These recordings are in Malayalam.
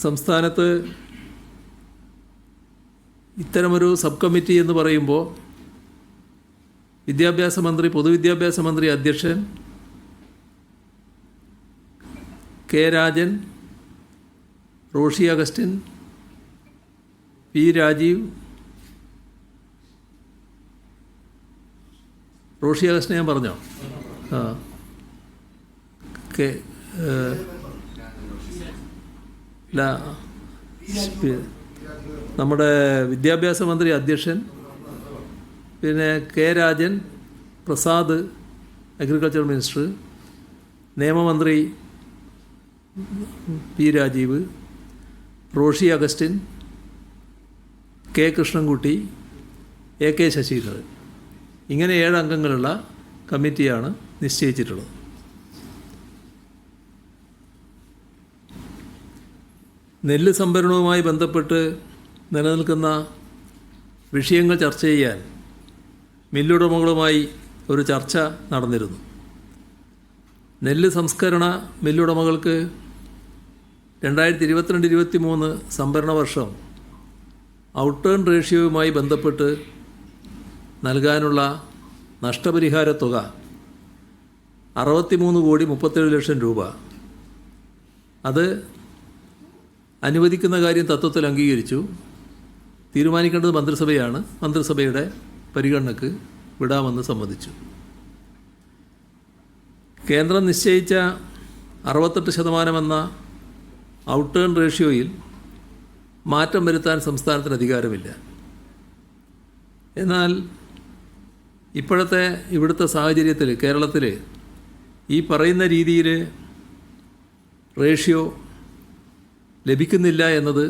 സംസ്ഥാനത്ത് ഇത്തരമൊരു സബ് കമ്മിറ്റി എന്ന് പറയുമ്പോൾ വിദ്യാഭ്യാസ മന്ത്രി, പൊതുവിദ്യാഭ്യാസ മന്ത്രി അധ്യക്ഷൻ, കെ രാജൻ, റോഷി അഗസ്റ്റിൻ, പി രാജീവ്, റോഷി അഗസ്റ്റിൻ ഞാൻ പറഞ്ഞോ? നമ്മുടെ വിദ്യാഭ്യാസ മന്ത്രി അധ്യക്ഷൻ, പിന്നെ K Rajan, Prasad agriculture minister, നിയമമന്ത്രി P Rajeev, Roshi Augustine, K Krishnankutty, A K Saseendran, ഇങ്ങനെ 7 അംഗങ്ങളുള്ള കമ്മിറ്റിയാണ് നിശ്ചയിച്ചിട്ടുള്ളത്. നെല്ല് സംഭരണവുമായി ബന്ധപ്പെട്ട് നിലനിൽക്കുന്ന വിഷയങ്ങൾ ചർച്ച ചെയ്യാൻ മില്ലുടമകളുമായി ഒരു ചർച്ച നടന്നിരുന്നു. നെല്ല് സംസ്കരണ മില്ലുടമകൾക്ക് 2022-23 സംഭരണ വർഷം ഔട്ട് ടേൺ റേഷ്യോയുമായി ബന്ധപ്പെട്ട് നൽകാനുള്ള നഷ്ടപരിഹാര തുക 63,37,00,000 രൂപ അത് അനുവദിക്കുന്ന കാര്യം തത്വത്തിൽ അംഗീകരിച്ചു. തീരുമാനിക്കേണ്ടത് മന്ത്രിസഭയാണ്. മന്ത്രിസഭയുടെ പരിഗണനയ്ക്ക് വിടാമെന്ന് സമ്മതിച്ചു. കേന്ദ്രം നിശ്ചയിച്ച 68% എന്ന ഔട്ട് ടേൺ റേഷ്യോയിൽ മാറ്റം വരുത്താൻ സംസ്ഥാനത്തിന് അധികാരമില്ല. എന്നാൽ ഇവിടുത്തെ സാഹചര്യത്തിൽ കേരളത്തിൽ ഈ പറയുന്ന രീതിയിൽ റേഷ്യോ ലഭിക്കുന്നില്ല എന്നത്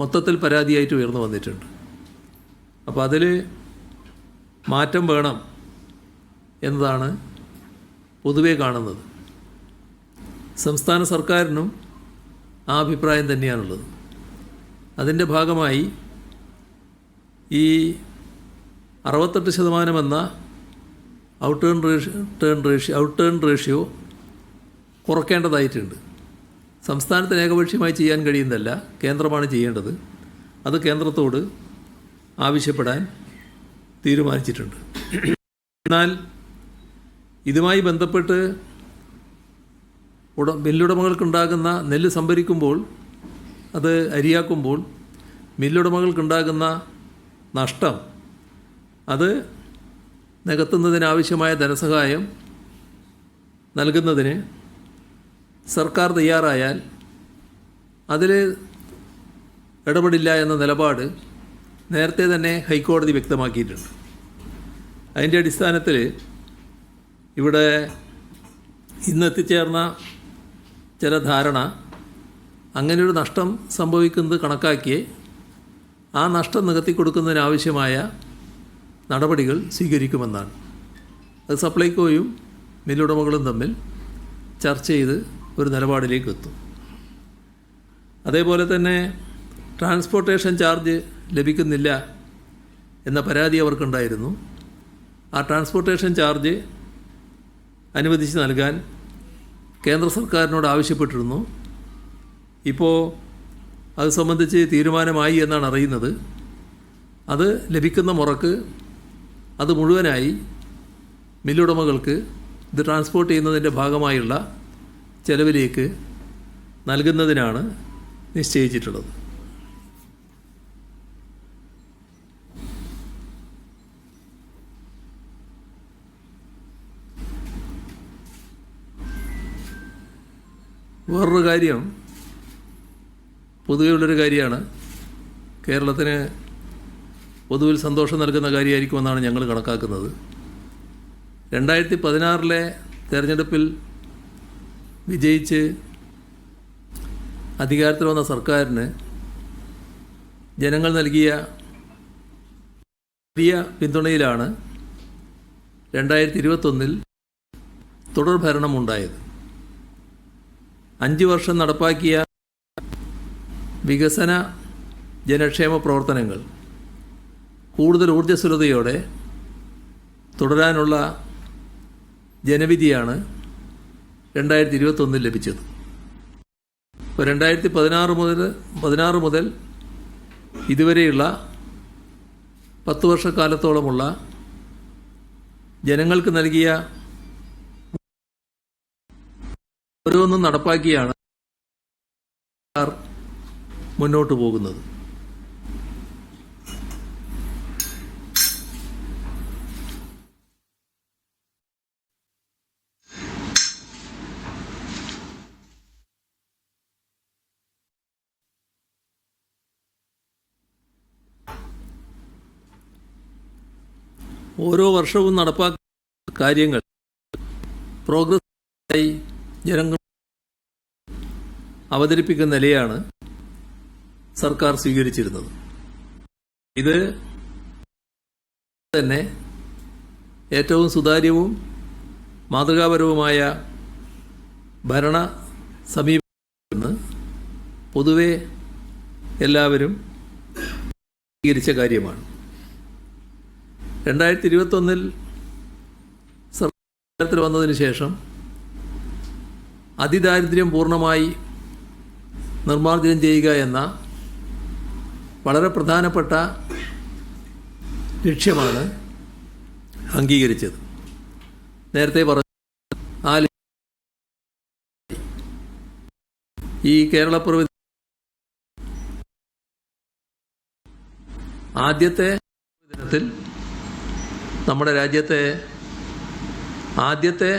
മൊത്തത്തിൽ പരാതിയായിട്ട് ഉയർന്നു വന്നിട്ടുണ്ട്. അപ്പോൾ അതിൽ മാറ്റം വേണം എന്നതാണ് പൊതുവെ കാണുന്നത്. സംസ്ഥാന സർക്കാരിനും ആ അഭിപ്രായം തന്നെയാണുള്ളത്. അതിൻ്റെ ഭാഗമായി ഈ 68% എന്ന ഔട്ട് ടേൺ റേഷ്യോ കുറയ്ക്കേണ്ടതായിട്ടുണ്ട്. സംസ്ഥാനത്തിന് ഏകപക്ഷീയമായി ചെയ്യാൻ കഴിയുന്നതല്ല, കേന്ദ്രമാണ് ചെയ്യേണ്ടത്. അത് കേന്ദ്രത്തോട് ആവശ്യപ്പെടാൻ തീരുമാനിച്ചിട്ടുണ്ട്. എന്നാൽ ഇതുമായി ബന്ധപ്പെട്ട് മില്ലുടമകൾക്കുണ്ടാകുന്ന നെല്ല് സംഭരിക്കുമ്പോൾ, അത് അരിയാക്കുമ്പോൾ മില്ലുടമകൾക്കുണ്ടാകുന്ന നഷ്ടം അത് നികത്തുന്നതിനാവശ്യമായ ധനസഹായം നൽകുന്നതിന് സർക്കാർ തയ്യാറായാൽ അതിൽ ഇടപെടില്ല എന്ന നിലപാട് നേരത്തെ തന്നെ ഹൈക്കോടതി വ്യക്തമാക്കിയിട്ടുണ്ട്. അതിൻ്റെ അടിസ്ഥാനത്തിൽ ഇവിടെ ഇന്നെത്തിച്ചേർന്ന ചില ധാരണ അങ്ങനെയൊരു നഷ്ടം സംഭവിക്കുന്നത് കണക്കാക്കി ആ നഷ്ടം നികത്തി കൊടുക്കുന്നതിനാവശ്യമായ നടപടികൾ സ്വീകരിക്കുമെന്നാണ്. അത് സപ്ലൈകോയും മില്ലുടമകളും തമ്മിൽ ചർച്ച ചെയ്ത് ഒരു നിലപാടിലേക്ക് എത്തും. അതേപോലെ തന്നെ ട്രാൻസ്പോർട്ടേഷൻ ചാർജ് ലഭിക്കുന്നില്ല എന്ന പരാതി അവർക്കുണ്ടായിരുന്നു. ആ ട്രാൻസ്പോർട്ടേഷൻ ചാർജ് അനുവദിച്ച് നൽകാൻ കേന്ദ്ര സർക്കാരിനോട് ആവശ്യപ്പെട്ടിരുന്നു. ഇപ്പോൾ അത് സംബന്ധിച്ച് തീരുമാനമായി എന്നാണ് അറിയുന്നത്. അത് ലഭിക്കുന്ന മുറക്ക് അത് മുഴുവനായി മില്ലുടമകൾക്ക് ഇത് ട്രാൻസ്പോർട്ട് ചെയ്യുന്നതിൻ്റെ ഭാഗമായുള്ള ചെലവിലേക്ക് നൽകുന്നതിനാണ് നിശ്ചയിച്ചിട്ടുള്ളത്. വേറൊരു കാര്യം, പൊതുവെയുള്ളൊരു കാര്യമാണ്, കേരളത്തിന് പൊതുവിൽ സന്തോഷം നൽകുന്ന കാര്യമായിരിക്കുമെന്നാണ് ഞങ്ങൾ കണക്കാക്കുന്നത്. 2016 തെരഞ്ഞെടുപ്പിൽ വിജയിച്ച് അധികാരത്തിൽ വന്ന സർക്കാരിന് ജനങ്ങൾ നൽകിയ വലിയ പിന്തുണയിലാണ് 2021 തുടർ ഭരണമുണ്ടായത്. 5 വർഷം നടപ്പാക്കിയ വികസന ജനക്ഷേമ പ്രവർത്തനങ്ങൾ കൂടുതൽ ഊർജ്ജസ്വലതയോടെ തുടരാനുള്ള ജനവിധിയാണ് 2021 ലഭിച്ചത്. ഇപ്പോൾ 2016 മുതൽ ഇതുവരെയുള്ള 10 വർഷക്കാലത്തോളമുള്ള ജനങ്ങൾക്ക് നൽകിയ ഓരോന്നും നടപ്പാക്കിയാണ് സർക്കാർ മുന്നോട്ട് പോകുന്നത്. ഓരോ വർഷവും നടപ്പാക്കുന്ന കാര്യങ്ങൾ പ്രോഗ്രസ്സായി ജനങ്ങൾ അവതരിപ്പിക്കുന്ന നിലയാണ് സർക്കാർ സ്വീകരിച്ചിരുന്നത്. ഇത് തന്നെ ഏറ്റവും സുതാര്യവും മാതൃകാപരവുമായ ഭരണ സമീപനമെന്ന് പൊതുവെ എല്ലാവരും സ്വീകരിച്ച കാര്യമാണ്. 2021 സർക്കാർ വന്നതിന് ശേഷം അതിദാരിദ്ര്യം പൂർണ്ണമായി നിർമ്മാർജ്ജനം ചെയ്യുക എന്ന വളരെ പ്രധാനപ്പെട്ട ലക്ഷ്യമാണ് അംഗീകരിച്ചത്. നേരത്തെ പറഞ്ഞ ഈ കേരളപ്പിറവി ആദ്യത്തെ ദിനത്തിൽ നമ്മുടെ രാജ്യത്തെ ആദ്യത്തെ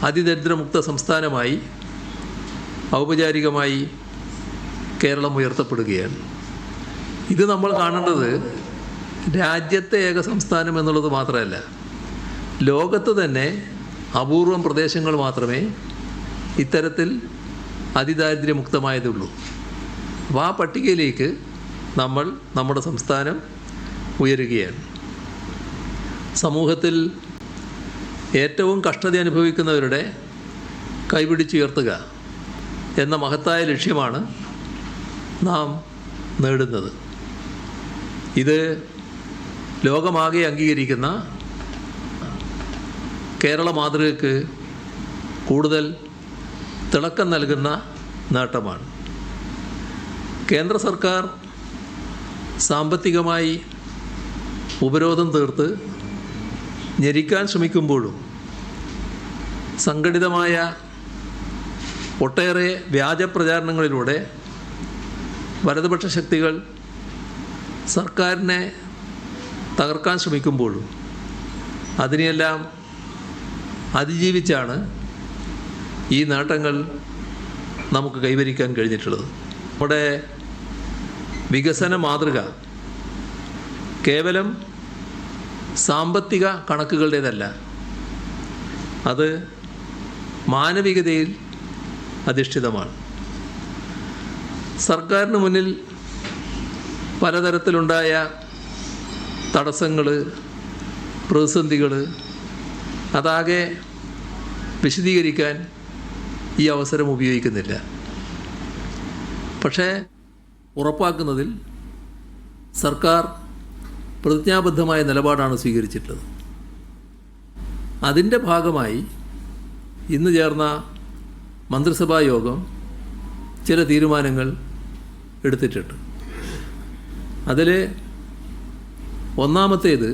അതിദരിദ്രമുക്ത സംസ്ഥാനമായി ഔപചാരികമായി കേരളം ഉയർത്തപ്പെടുകയാണ്. ഇത് നമ്മൾ കാണേണ്ടത് രാജ്യത്തെ ഏക സംസ്ഥാനം എന്നുള്ളത് മാത്രമല്ല, ലോകത്ത് തന്നെ അപൂർവം പ്രദേശങ്ങൾ മാത്രമേ ഇത്തരത്തിൽ അതിദാരിദ്ര്യമുക്തമായതുള്ളൂ. അപ്പോൾ ആ പട്ടികയിലേക്ക് നമ്മുടെ സംസ്ഥാനം ഉയരുകയാണ്. സമൂഹത്തിൽ ഏറ്റവും കഷ്ടത അനുഭവിക്കുന്നവരുടെ കൈപിടിച്ചുയർത്തുക എന്ന മഹത്തായ ലക്ഷ്യമാണ് നാം നേടുന്നത്. ഇത് ലോകമാകെ അംഗീകരിക്കുന്ന കേരള മാതൃകയ്ക്ക് കൂടുതൽ തിളക്കം നൽകുന്ന നേട്ടമാണ്. കേന്ദ്ര സർക്കാർ സാമ്പത്തികമായി ഉപരോധം തീർത്ത് ഞെരിക്കാൻ ശ്രമിക്കുമ്പോഴും സംഘടിതമായ ഒട്ടേറെ വ്യാജ പ്രചാരണങ്ങളിലൂടെ വലതുപക്ഷ ശക്തികൾ സർക്കാരിനെ തകർക്കാൻ ശ്രമിക്കുമ്പോഴും അതിനെയെല്ലാം അതിജീവിച്ചാണ് ഈ നേട്ടങ്ങൾ നമുക്ക് കൈവരിക്കാൻ കഴിഞ്ഞിട്ടുള്ളത്. നമ്മുടെ വികസന മാതൃക കേവലം സാമ്പത്തിക കണക്കുകളുടേതല്ല, അത് മാനവികതയിൽ അധിഷ്ഠിതമാണ്. സർക്കാരിന് മുന്നിൽ പലതരത്തിലുണ്ടായ തടസ്സങ്ങൾ, പ്രതിസന്ധികൾ അതാകെ വിശദീകരിക്കാൻ ഈ അവസരം ഉപയോഗിക്കുന്നില്ല. പക്ഷേ ഉറപ്പാക്കുന്നതിൽ സർക്കാർ പ്രതിജ്ഞാബദ്ധമായ നിലപാടാണ് സ്വീകരിച്ചിട്ടുള്ളത്. അതിൻ്റെ ഭാഗമായി ഇന്ന് ചേർന്ന മന്ത്രിസഭാ യോഗം ചില തീരുമാനങ്ങൾ എടുത്തിട്ടുണ്ട്. അതിൽ ഒന്നാമത്തേത്